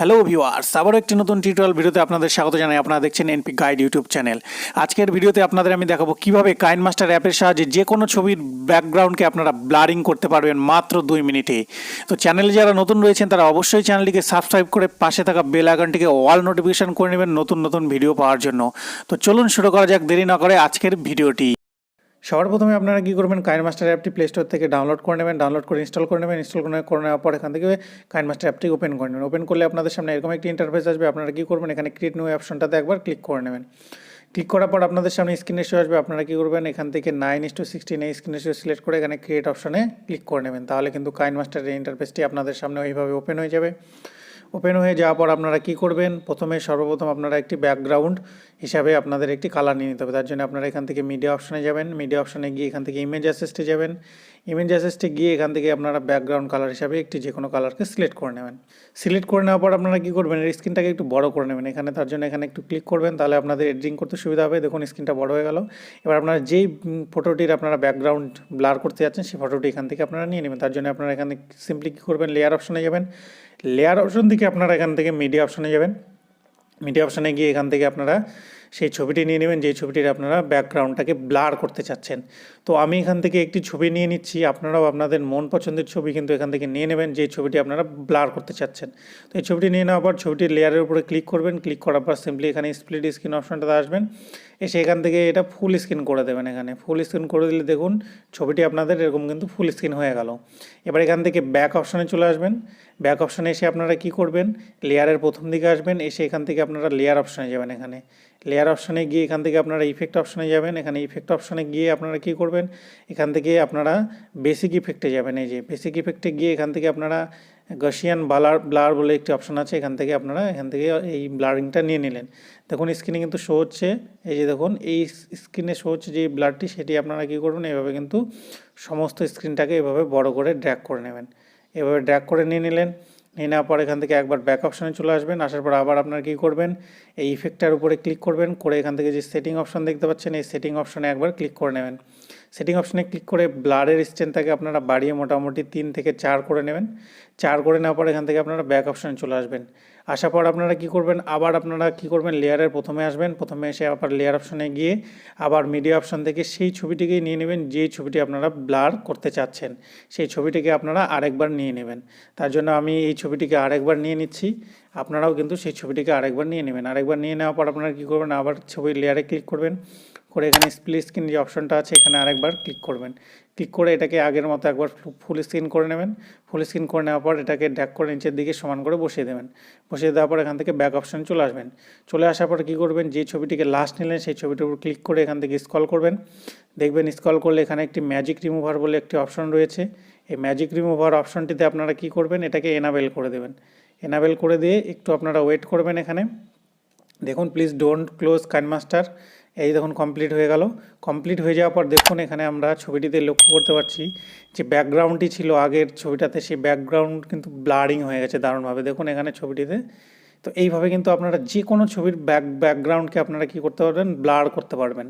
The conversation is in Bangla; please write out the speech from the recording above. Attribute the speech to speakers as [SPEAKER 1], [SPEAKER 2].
[SPEAKER 1] হ্যালো ভিউয়ার্স, আবারও একটি নতুন টিউটোরিয়াল ভিডিওতে আপনাদের স্বাগত জানাই। আপনারা দেখছেন এনপি গাইড ইউটিউব চ্যানেল। আজকের ভিডিওতে আপনাদের আমি দেখাবো কিভাবে কাইনমাস্টার অ্যাপের সাহায্যে যে কোনো ছবির ব্যাকগ্রাউন্ডকে আপনারা ব্লারিং করতে পারবেন মাত্র 2 মিনিটে। তো চ্যানেলে যারা নতুন রয়েছেন তারা অবশ্যই চ্যানেলটিকে সাবস্ক্রাইব করে পাশে থাকা বেল আইকনটিকে অল নোটিফিকেশন করে নেবেন নতুন নতুন ভিডিও পাওয়ার জন্য। তো চলুন শুরু করা যাক দেরি না করে আজকের ভিডিওটি। সবার প্রথমে আপনারা কী করবেন, কাইনমাস্টার অ্যাপটি প্লে স্টোর থেকে ডাউনলোড করে নেবেন, ডাউনলোড করে ইনস্টল করে নেবেন, ইনস্টল করে নেওয়ার পর এখান থেকে কাইনমাস্টার অ্যাপটি ওপেন করে নেবেন। ওপেন করলে আপনাদের সামনে এরকম একটি ইন্টারফেস আসবে। আপনারা কী করবেন, এখানে ক্রিয়েট নিউ অপশনটাতে একবার ক্লিক করে নেবেন। ক্লিক করার পর আপনাদের সামনে স্ক্রিনে শো আসবে। আপনারা কী করবেন, এখান থেকে 9:16 এই স্ক্রিনে শো সিলেক্ট করে এখানে ক্রিয়েট অপশনে ক্লিক করে নেবেন। তাহলে কিন্তু কাইনমাস্টারের ইন্টারফেসটি আপনাদের সামনে ওইভাবে ওপেন হয়ে যাবে। ওপেন হয়ে যাওয়ার পর আপনারা কী করবেন, সর্বপ্রথম আপনারা একটি ব্যাকগ্রাউন্ড হিসাবে আপনাদের একটি কালার নিয়ে নিতে হবে। তার জন্য আপনারা এখান থেকে মিডিয়া অপশনে যাবেন, মিডিয়া অপশনে গিয়ে এখান থেকে ইমেজ অ্যাসেস্টে যাবেন। ইমেজ অ্যাসেস্টে গিয়ে এখান থেকে আপনারা ব্যাকগ্রাউন্ড কালার হিসাবে একটি যে কোনো কালারকে সিলেক্ট করে নেবেন। সিলেক্ট করে নেওয়ার পর আপনারা কী করবেন, এর স্ক্রিনটাকে একটু বড় করে নেবেন। তার জন্য এখানে একটু ক্লিক করবেন, তাহলে আপনাদের এডিটিং করতে সুবিধা হবে। দেখুন স্ক্রিনটা বড় হয়ে গেল। এবার আপনারা যেই ফটোটির আপনারা ব্যাকগ্রাউন্ড ব্লার করতে যাচ্ছেন সেই ফটোটি এখান থেকে আপনারা নিয়ে নেবেন। তার জন্য আপনারা এখানে সিম্পলি কী করবেন, লেয়ার অপশনে যাবেন। লেয়ার অপশন থেকে আপনারা এখান থেকে মিডিয়া অপশনে যাবেন। মিডিয়া অপশনে গিয়ে এখান থেকে আপনারা সেই ছবিটি নিয়ে নেবেন যেই ছবিটির আপনারা ব্যাকগ্রাউন্ডটাকে ব্লার করতে চাচ্ছেন। তো আমি এখান থেকে একটি ছবি নিয়ে নিচ্ছি, আপনারাও আপনাদের মন পছন্দের ছবি কিন্তু এখান থেকে নিয়ে নেবেন যে ছবিটি আপনারা ব্লার করতে চাচ্ছেন। তো এই ছবিটি নিয়ে নেওয়ার পর ছবিটির লেয়ারের উপরে ক্লিক করবেন। ক্লিক করার পর সিম্পলি এখানে স্প্লিট স্ক্রিন অপশনটাতে আসবেন, এসে এখান থেকে এটা ফুল স্ক্রিন করে দেবেন। এখানে ফুল স্ক্রিন করে দিলে দেখুন ছবিটি আপনাদের এরকম কিন্তু ফুল স্ক্রিন হয়ে গেল। এবার এখান থেকে ব্যাক অপশনে চলে আসবেন। ব্যাক অপশনে এসে আপনারা কি করবেন, লেয়ারের প্রথম দিকে আসবেন, এসে এখান থেকে আপনারা লেয়ার অপশনে যাবেন। এখানে লেয়ার অপশনে গিয়ে এখান থেকে আপনারা ইফেক্ট অপশনে যাবেন। এখানে ইফেক্ট অপশনে গিয়ে আপনারা কী করবেন, এখান থেকে আপনারা বেসিক ইফেক্টে যাবেন। এই যে বেসিক ইফেক্টে গিয়ে এখান থেকে আপনারা গাসিয়ান ব্লার বলে একটি অপশন আছে, এখান থেকে এই ব্লারিংটা নিয়ে নিলেন। দেখুন স্ক্রিনে কিন্তু শো হচ্ছে, এই যে দেখুন এই স্ক্রিনে শো হচ্ছে যে ব্লারটি, সেটি আপনারা কী করবেন, এভাবে কিন্তু সমস্ত স্ক্রিনটাকে এভাবে বড় করে ড্র্যাগ করে নেবেন। এভাবে ড্র্যাগ করে নিয়ে নিলেন। নিয়ে নেওয়ার পর এখান থেকে একবার ব্যাক অপশনে চলে আসবেন। আসার পর আবার আপনারা কী করবেন, এই ইফেক্টটার উপরে ক্লিক করবেন, করে এখান থেকে যে সেটিং অপশন দেখতে পাচ্ছেন এই সেটিং অপশনে একবার ক্লিক করে নেবেন। সেটিং অপশনে ক্লিক করে ব্লারের স্ট্রেন্থটাকে আপনারা বাড়িয়ে মোটামুটি 3 থেকে 4 করে নেবেন। 4 করে নেওয়ার পর এখান থেকে আপনারা ব্যাক অপশনে চলে আসবেন। আসার পর আপনারা কী করবেন, লেয়ারের প্রথমে আসবেন। প্রথমে এসে আবার লেয়ার অপশনে গিয়ে আবার মিডিয়া অপশন থেকে সেই ছবিটিকেই নিয়ে নেবেন যেই ছবিটি আপনারা ব্লার করতে চাচ্ছেন, সেই ছবিটিকে আপনারা আরেকবার নিয়ে নেবেন। তার জন্য আমি এই ছবিটিকে আরেকবার নিয়ে নিচ্ছি, আপনারাও কিন্তু সেই ছবিটিকে আরেকবার নিয়ে নেবেন। আরেকবার নিয়ে নেওয়ার পর আপনারা কী করবেন, আবার ছবির লেয়ারে ক্লিক করবেন, করে এখানে স্প্লিট স্ক্রিন যে অপশনটা আছে এখানে আরেকবার ক্লিক করবেন। ক্লিক করে এটাকে আগের মতো একবার ফুল স্ক্রিন করে নেবেন। ফুল স্ক্রিন করে নেওয়ার পর এটাকে ড্র্যাগ করে নিচের দিকে সমান করে বসিয়ে দেবেন। বসিয়ে দেওয়ার পর এখান থেকে ব্যাক অপশানে চলে আসবেন। চলে আসার পর কী করবেন, যে ছবিটিকে লাস্ট নিলেন সেই ছবিটির উপর ক্লিক করে এখান থেকে স্ক্রল করবেন। দেখবেন স্ক্রল করলে এখানে একটি ম্যাজিক রিমুভার বলে একটি অপশন রয়েছে। এই ম্যাজিক রিমুভার অপশনটিতে আপনারা কী করবেন, এটাকে এনাবেল করে দেবেন। এনাবেল করে দিয়ে একটু আপনারা ওয়েট করবেন। এখানে দেখুন প্লিজ ডোন্ট ক্লোজ কাইনমাস্টার, এই দেখুন কমপ্লিট হয়ে গেল। কমপ্লিট হয়ে যাওয়ার পর দেখুন এখানে আমরা ছবিটিতে লক্ষ্য করতে পারছি যে ব্যাকগ্রাউন্ডটি ছিল আগের ছবিটাতে, সেই ব্যাকগ্রাউন্ড কিন্তু ব্লারিং হয়ে গেছে দারুণভাবে। দেখুন এখানে ছবিটিতে। তো এইভাবে কিন্তু আপনারা যে কোনো ছবির ব্যাকগ্রাউন্ডকে আপনারা কী করতে পারবেন, ব্লার করতে পারবেন।